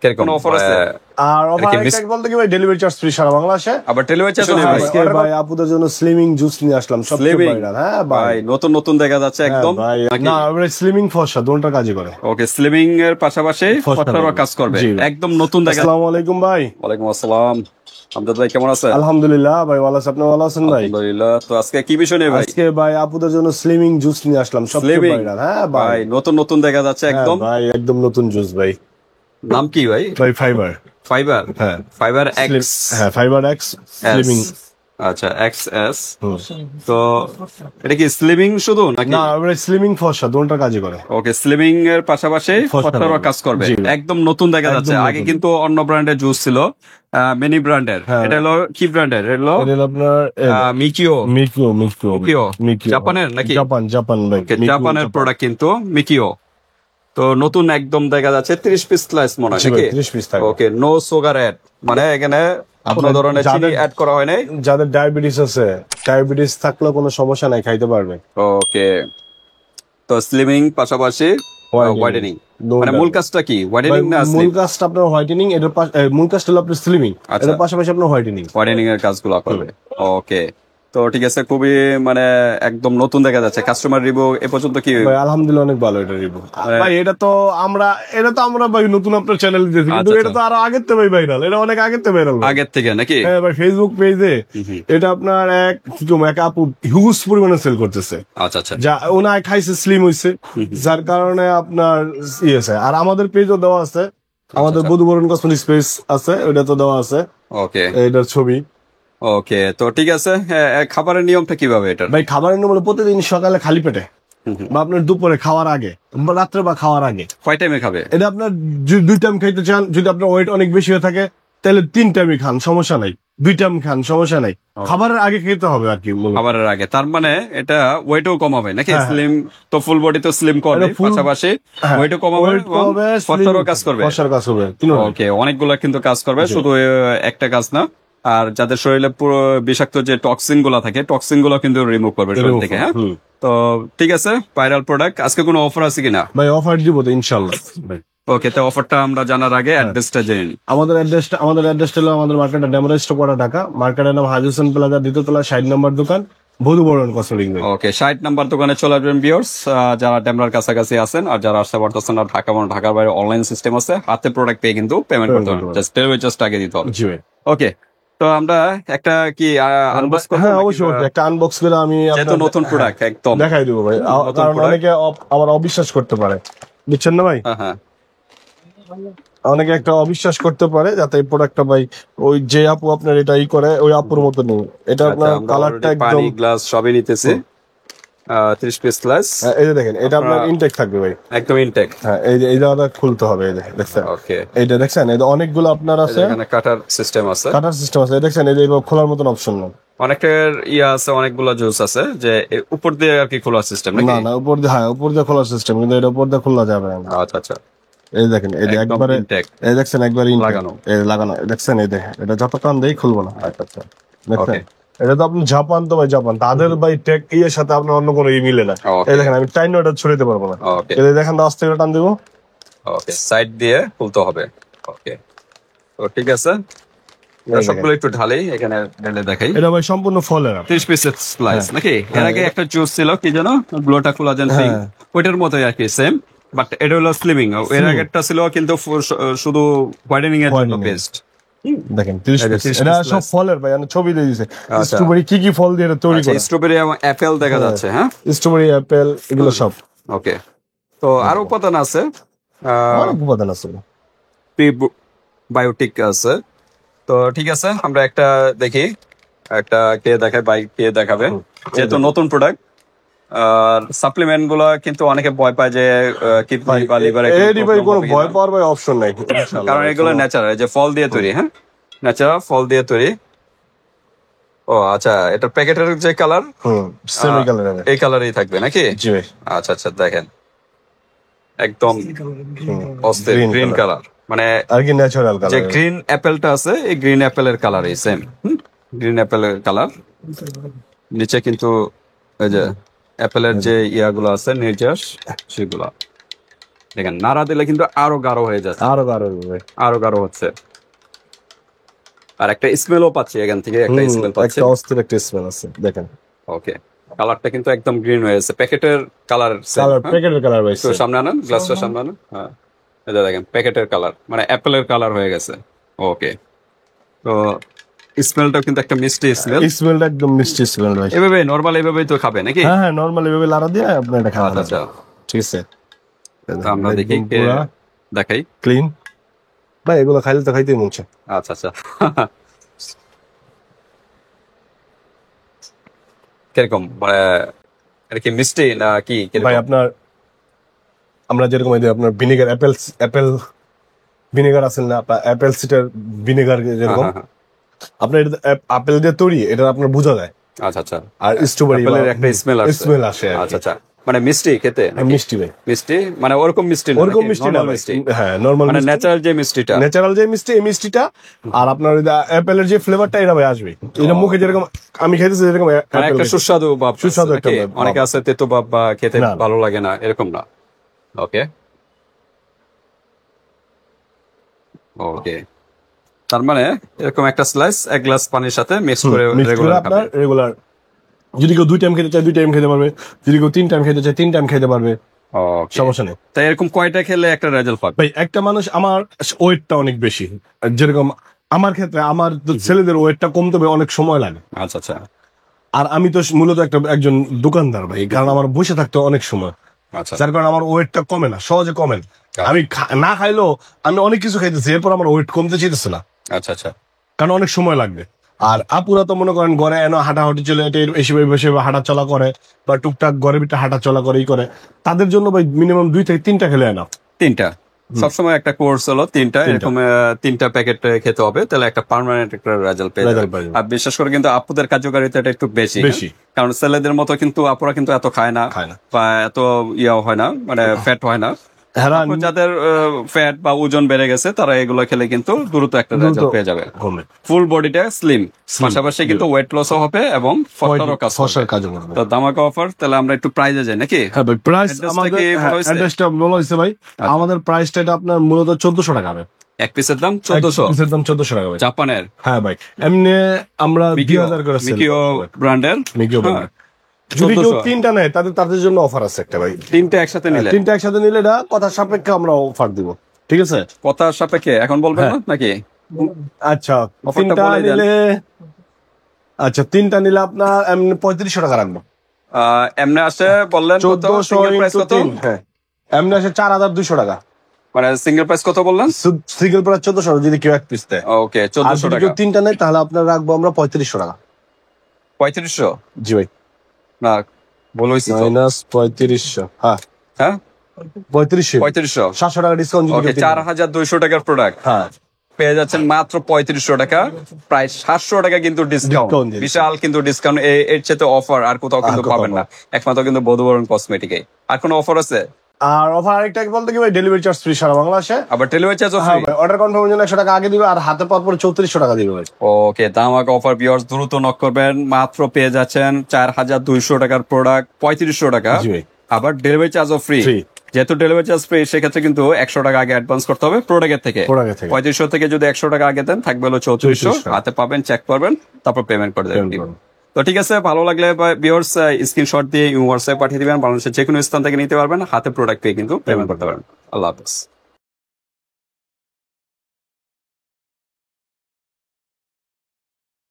কিরকম অফার আছে? আর অফার একটা বলতে কি ভাই, ডেলিভারি চার্জ ফ্রি সারা বাংলাদেশে। আবার ডেলিভারি চার্জ আছে আজকে ভাই আপুদের জন্য স্লিমিং জুস নিয়ে আসলাম, সবচেয়ে ভাইরাল। হ্যাঁ ভাই, নতুন নতুন দেখা যাচ্ছে একদম। ভাই না, আমরা স্লিমিং ফর্সা দুটোর কাজই করে। ওকে, স্লিমিং এর পাশাপাশি ফর্সারও কাজ করবে, একদম নতুন দেখা। আসসালামু আলাইকুম ভাই। ওয়ালাইকুম আসসালাম। আমজাদ ভাই কেমন আছেন? আলহামদুলিল্লাহ ভাই, ভালো আছেন? আপনি ভালো আছেন ভাই? আলহামদুলিল্লাহ। তো আজকে কি বিষয় নিয়ে ভাই? আজকে ভাই আপুদের জন্য স্লিমিং জুস নিয়ে আসলাম, সবচেয়ে ভাইরাল। হ্যাঁ ভাই, নতুন নতুন দেখা যাচ্ছে একদম। ভাই একদম নতুন জুস ভাই। নাম কি ভাই? ভাই ফাইবার। ফাইবার? হ্যাঁ, ফাইবার এক্স। হ্যাঁ, ফাইবার এক্স স্লিমিং। আচ্ছা, এক্স এস। তো এটা কি স্লিমিং শুধু নাকি? না, আমরা স্লিমিং ফর্সা দুটোর কাজই করে। ওকে, স্লিমিং এর পাশাপাশি ফর্সারও কাজ করবে, একদম নতুন দেখা যাচ্ছে। আগে কিন্তু অন্য ব্র্যান্ডের জুস ছিল, মিনি ব্র্যান্ডের। এটা হলো কি ব্র্যান্ডের? এটা হলো আপনার মিকিও। মিকিও জাপানের নাকি? জাপান ভাই, জাপানের প্রোডাক্ট কিন্তু মিকিও। তো নতুন একদম দেখা যাচ্ছে 30 পিস স্লাইস মনে হয় নাকি? 30 পিস থাকে। ওকে, নো সুগার অ্যাড, মানে এখানে কোনো ধরনের চিনি অ্যাড করা হয় নাই। যাদের ডায়াবেটিস আছে, ডায়াবেটিস থাকলেও কোনো সমস্যা নাই, খাইতে পারবে। ওকে, তো স্লিমিং পাশাপাশি হোয়াইটেনিং, মানে মূল কাজটা কি? হোয়াইটেনিং না মূল কাজটা আপনার হোয়াইটেনিং, এটার মূল কাজটা হলো আপনার স্লিমিং, এর পাশাপাশি আপনার হোয়াইটেনিং এর কাজগুলো করবে। ওকে, তো ঠিক আছে, খুবই মানে একদম নতুন দেখা যাচ্ছে। কাস্টমার রিভিউ এ পর্যন্ত কি? ভাই আলহামদুলিল্লাহ অনেক ভালো এটা রিভিউ ভাই। এটা তো আমরা ভাই নতুন আপনার চ্যানেল দিয়েছি, কিন্তু এটা তো আরো আগের থেকে ভাইরাল। এটা অনেক আগের থেকে ভাইরাল, আগের থেকে নাকি? হ্যাঁ ভাই, ফেসবুক পেজে এটা আপনার এক আপু হিউজ পরিমাণে সেল করতেছে। আচ্ছা আচ্ছা, যা ওনায় খাইছে, স্লিম হইছে, যার কারণে আপনার ইয়েছে। আর আমাদের পেজও দেওয়া আছে, আমাদের বধুবরণ কসমেটিক্স পেজ আছে, ওটা তো দেওয়া আছে। ওকে, এটার ছবি। ওকে, তো ঠিক আছে। খাবারের নিয়মটা কিভাবে এটা ভাই? খাবারের নিয়ম হলো প্রতিদিন সকালে খালি পেটে বা আপনার দুপুরে খাওয়ার আগে, রাত্রে বা খাওয়ার আগে। কয় টাইমে খাবে? এটা আপনার 2 টাইম খাইতে চান, যদি আপনার ওয়েট অনেক বেশি হয়ে থাকে তাহলে 3 টাইমই খান, সমস্যা নাই। 2 টাইম খান, সমস্যা নাই। খাবারের আগে খেতে হবে আর কি। খাবারের আগে, তার মানে এটা ওয়েটও কমাবে নাকি? স্লিম তো ফুল বডি তো স্লিম করবে, পাশাপাশি ওয়েটও কমাবে, ফর্সারও কাজ করবে। ওকে, অনেকগুলা কিন্তু কাজ করবে, শুধু একটা কাজ না। আর যাদের শরীরে পুরো বিষাক্ত যে টক্সিন গুলা থাকে, টক্সিন গুলো কিন্তু রিমুভ করবে শরীর থেকে। হ্যাঁ, তো ঠিক আছে, ভাইরাল প্রোডাক্ট। আজকে কোনো অফার আছে কিনা ভাই? অফার দিব তো ইনশাআল্লাহ। ওকে, তো অফারটা আমরা জানার আগে অ্যাড্রেসটা জেনে নিন। আমাদের অ্যাড্রেসটা হলো আমাদের মার্কেট ডেমোরাইজ করা ঢাকা। মার্কেটের নাম হাজি হোসেন প্লাজা, দ্বিতীয় তলা, 60 নম্বর দোকান, বধুবরণ কসমেটিক্স। ওকে, 60 নাম্বার দোকানে চলে আসবেন ভিউয়ার্স, যারা ডেমরার কাছাকাছি আছেন। আর যারা আসতে পারতেছেন না, ঢাকার বাইরে অনলাইন সিস্টেম আছে, হাতে প্রোডাক্ট পেয়ে কিন্তু পেমেন্ট করতে হবে, জাস্ট ডেলিভারি চার্জটা আগে দিতে হবে। ওকে, তো আমরা একটা কি আনবক্স করব? হ্যাঁ অবশ্যই, একটা আনবক্স করে আমি যেহেতু নতুন প্রোডাক্ট একদম দেখাই দেবো ভাই, কারণ অনেকে আবার অবিশ্বাস করতে পারে, বুঝছেন না ভাই? হ্যাঁ, অনেকে একটা অবিশ্বাস করতে পারে, যাতে এই প্রোডাক্টটা ভাই ওই যে আপু আপনার এটা করে ওই আপুর মতো নেই। এটা আপনার কালারটা একদম গ্লাস সবই নিতেছে। 30 পিস গ্লাস, এই যে দেখেন, এটা আপনার ইনটেক থাকবে ভাই, একদম ইনটেক। হ্যাঁ, এই যে এই জায়গাটা খুলতে হবে, এই যে দেখছেন। ওকে, এইটা দেখছেন, এই অনেকগুলো আপনার আছে, এখানে কাটার সিস্টেম আছে, দেখছেন। এই যে খোলার মতন অপশন না, অনেকের আছে, অনেকগুলো জুস আছে যে উপর দিয়ে আর কি খোলার সিস্টেম নাকি? না উপর দিয়ে, হ্যাঁ উপর দিয়ে খোলার সিস্টেম, কিন্তু এটা উপর দিয়ে খোলা যাবে না। আচ্ছা আচ্ছা, এই দেখেন, এই যে একবারে এই দেখছেন, একবারে লাগানো দেখছেন। এই দেখেন, এটা যতক্ষণ দেই খুলবো না। আচ্ছা আচ্ছা, দেখছেন, এটা তো আপনি জাপান, তো ভাই জাপান তাদের ভাই টেক ইয়ের সাথে আপনার অন্য কোনো মিলে না। এই দেখেন, আমি টাইন ওটা ছড়াইতে পারবো না। এই দেখেন, আস্তে থেকে টান দিব। ওকে, সাইড দিয়ে খুলতে হবে। ওকে, তো ঠিক আছে, সবগুলো একটু ঢালেই এখানে ঢেলে দেখাই। এটা ভাই সম্পূর্ণ ফলের 30 পিসের স্লাইস নাকি? এর আগে একটা জুস ছিল কি জানো, গ্লোটা কোলাজেন থিং, ওইটার মতোই আর কি, সেম, বাট এটা হলো স্লিমিং। এর আগেরটা ছিল কিন্তু শুধু হোয়াইটেনিং এর জন্য বেস্ট। দেখেন 30 পিস, এটা সব ফলের ভাই, আমি ছবি দিয়ে দিয়েছে। স্ট্রবেরি কি ফল দিয়ে তৈরি করা, স্ট্রবেরি এবং অ্যাপেল দেখা যাচ্ছে। হ্যাঁ, স্ট্রবেরি, অ্যাপেল, এগুলো সব। ওকে, তো আরো উপাদান আছে, অনেক উপাদান আছে, বায়োটিক আছে। তো ঠিক আছে, আমরা একটা দেখি, একটা কে দেখায়, বাইক কে দেখাবে, যেহেতু নতুন প্রোডাক্ট। আর সাপ্লিমেন্ট গুলা কিন্তু অনেকে ভয় পায় যে কিডনি বা লিভারে, কোনো ভয় পাওয়ার ভাই অপশন নাই, কারণ এগুলো ন্যাচারাল, যে ফল দিয়ে তৈরি। হ্যাঁ, ন্যাচারাল ফল দিয়ে তৈরি। ও আচ্ছা, এটা প্যাকেটের যে কালার, এই কালারই থাকবে নাকি? আচ্ছা আচ্ছা, দেখেন একদম অস্থির গ্রিন কালার, মানে আর কি ন্যাচারাল কালার। যে গ্রিন অ্যাপেলটা আছে, এই গ্রিন অ্যাপেলের কালারই সেম, গ্রিন অ্যাপেলের কালার। নিচে কিন্তু এই যে অ্যাপেলের যে ইয়াগুলো আছে নির্যাস সেগুলা দেখেন নাড়া দিলে কিন্তু আরো গাঢ় হয়ে যাচ্ছে, আরো গাঢ় হচ্ছে। আর একটা স্মেলও পাচ্ছি এখান থেকে, একটা স্মেল পাচ্ছি, একটা অস্থির একটা স্মেল আছে দেখেন। ওকে, কালারটা কিন্তু একদম গ্রিন হয়ে গেছে, প্যাকেটের কালার, প্যাকেটের কালার ভাই। তো সামনে আনেন, গ্লাসটা সামনে আনেন। হ্যাঁ, এটা দেখেন প্যাকেটের কালার, মানে অ্যাপেলের কালার হয়ে গেছে। ওকে, তো স্মেলটা কিন্তু একটা মিষ্টি স্মেল, স্মেলটা একদম মিষ্টি স্মেল ভাই। এভাবে নরমাল এভাবেই তো খাবে নাকি? হ্যাঁ হ্যাঁ, নরমাল এভাবে লাড়া দিয়ে আপনি এটা খাওয়া। আচ্ছা, ঠিক আছে, আমরা দেখি, দেখাই ক্লিন ভাই, এগুলো খাইলে তো খাইতেই মন চায়। আচ্ছা আচ্ছা, কিরকম মানে এটা কি মিষ্টি না কি ভাই? আপনার আমরা যেরকম আপনার ভিনেগার, অ্যাপেল ভিনেগার আছে না, অ্যাপেল সিডার ভিনেগার যেরকম আপনার আপেল দিয়ে তৈরি, এটা আপনার বোঝা যায়। আচ্ছা আচ্ছা, আর স্ট্রবেরি একটা স্মেল আসে। আচ্ছা আচ্ছা, মানে মিষ্টি খেতে, মিষ্টি ভাই, মিষ্টি মানে ওরকম মিষ্টি না, ওরকম মিষ্টি না, হ্যাঁ নরমাল, মানে ন্যাচারাল যে মিষ্টিটা, এই মিষ্টিটা। আর আপনার অ্যাপেলের যে ফ্লেভারটা এটা ভাই আসবে, এটা মুখে যেরকম আমি খাইতেছি এরকম একটা সুস্বাদু ভাব, সুস্বাদু একটা, অনেকে আছে তেতো ভাব বা খেতে ভালো লাগে না, এরকম না। ওকে ওকে, তার মানে এরকম একটা স্লাইস এক গ্লাস পানির সাথে মিক্স করে রেগুলার, যদি কেউ 2 টাইম খেতে চায় 2 টাইম খেতে পারবে, যদি কেউ 3 টাইম খেতে চায় 3 টাইম খেতে পারবে, সমস্যা নেই। তাই এরকম কয়টা খেলে একটা রেজাল্ট পাবে ভাই? একটা মানুষ, আমার ওয়েটটা অনেক বেশি, যেরকম আমার ক্ষেত্রে আমার ছেলেদের ওয়েটটা কমতে অনেক সময় লাগে। আচ্ছা আচ্ছা, আর আমি তো মূলত একজন দোকানদার ভাই, কারণ আমার বসে থাকতে অনেক সময়, আচ্ছা, যার কারণে আমার ওয়েটটা কমে না, সহজে কমে না। আমি না খাইলেও আমি অনেক কিছু খাইতেছি, এরপর আমার ওয়েট কমতে চাইতেছে না। আচ্ছা আচ্ছা, কারণ অনেক সময় লাগবে। আর আপুরা তো মনে করেন ঘরে এনে হাঁটাহাঁটি চলে, এসে বসে হাঁটা চলা করে, বা টুকটাক ঘরের ভিতরে হাঁটা চলা করেই করে, তাদের জন্য ভাই মিনিমাম 2 থেকে 3টা খেলে না। 3টা সবসময় একটা কোর্স হলো 3টা, এরকম 3টা প্যাকেট খেতে হবে, তাহলে একটা পার্মানেন্ট একটা রেজাল্ট পেয়ে যাবে। আর বিশেষ করে কিন্তু আপুদের কার্যকারিতা একটু বেশি, কারণ ছেলেদের মতো কিন্তু আপুরা কিন্তু এত খায় না বা এত ইয়া হয় না, মানে ফ্যাট হয় না। যাদের ফ্যাট বা ওজন বেড়ে গেছে তারা এগুলো খেলে কিন্তু দ্রুত একটা রেজাল্ট পেয়ে যাবে, ফুল বডিটা স্লিম, পাশাপাশি কিন্তু ওয়েট লসও হবে এবং ফর্সারও কাজ করবে। তো ধামাকা অফার, তাহলে আমরা একটু প্রাইজে যাই নাকি? হ্যাঁ ভাই, প্রাইস আমাদের অ্যাড্রেসটা বলা হয়েছে ভাই, আমাদের প্রাইসটা এটা আপনার মূলত 1400 টাকা হবে। এক পিসের দাম 1400, পিসের দাম 1400 টাকা ভাই, জাপানের। হ্যাঁ ভাই, এমনি আমরা 2000 করে সেল, মিকিও ব্র্যান্ডের, যদি কেউ 3টা নেয় তাদের জন্য অফার আছে একটা ভাই। 3টা একসাথে নিলে এটা কথা সাপেক্ষে আমরা অফার দিব, ঠিক আছে? কথা সাপেক্ষে এখন বলবেন না নাকি? আচ্ছা, 3টা নিলে আপনার এমনি 3500 টাকা রাখবো। এমনি আসে বললেন 1400 হ্যাঁ, এমনি আসে 4200 টাকা, মানে সিঙ্গেল প্রাইস কত বললেন? সিঙ্গেল প্রাইস 1400 যদি কেউ এক পিস দেয়। ওকে, 1400 টাকা। যদি 3টা নেয় তাহলে আপনার রাখবো আমরা 3500 টাকা। 3500? জি ভাই, না বলছি মাইনাস 3500, হ্যাঁ হ্যাঁ 3500 700 টাকা ডিসকাউন্ট। ওকে, 4200 টাকার প্রোডাক্ট হ্যাঁ পেয়ে যাচ্ছেন মাত্র 3500 টাকা, প্রায় 700 টাকা কিন্তু ডিসকাউন্ট, বিশাল কিন্তু ডিসকাউন্ট। এর চেয়ে অফার আর কোথাও কিন্তু পাবেন না, একমাত্র কিন্তু বধুবরণ কসমেটিকে। আর কোনো অফার আছে? আর অফার আরেকটা বলতে কি ভাই, ডেলিভারি চার্জ ফ্রি সারা বাংলাদেশে। আবার ডেলিভারি চার্জও ফ্রি। অর্ডার কনফার্মের জন্য 100 টাকা আগে দিবে, আর হাতে পাওয়ার পরে 3400 টাকা দিবে ভাই। ওকে, ধামাকা অফার ভিউয়ার্স, দ্রুত নক করবেন, মাত্র পেয়ে যাচ্ছেন 4200 টাকার প্রোডাক্ট 3500 টাকা, আবার ডেলিভারি চার্জও ফ্রি। যেহেতু ডেলিভারি চার্জ ফ্রি, সেক্ষেত্রে কিন্তু 100 টাকা আগে অ্যাডভান্স করতে হবে প্রোডাক্টের থেকে। 3500 থেকে যদি 100 টাকা আগে দেন থাকবে হলো 3400, হাতে পাবেন, চেক করবেন, তারপর পেমেন্ট করে দেবেন। তো ঠিক আছে, ভালো লাগলে ভিউয়ার্স স্ক্রিনশট দিয়ে হোয়াটসঅ্যাপ পাঠিয়ে দিবেন, বাংলাদেশের যে কোনো স্থান থেকে নিতে পারবেন, হাতে প্রোডাক্ট পেয়ে কিন্তু পেমেন্ট করতে পারবেন। আল্লাহ হাফেজ।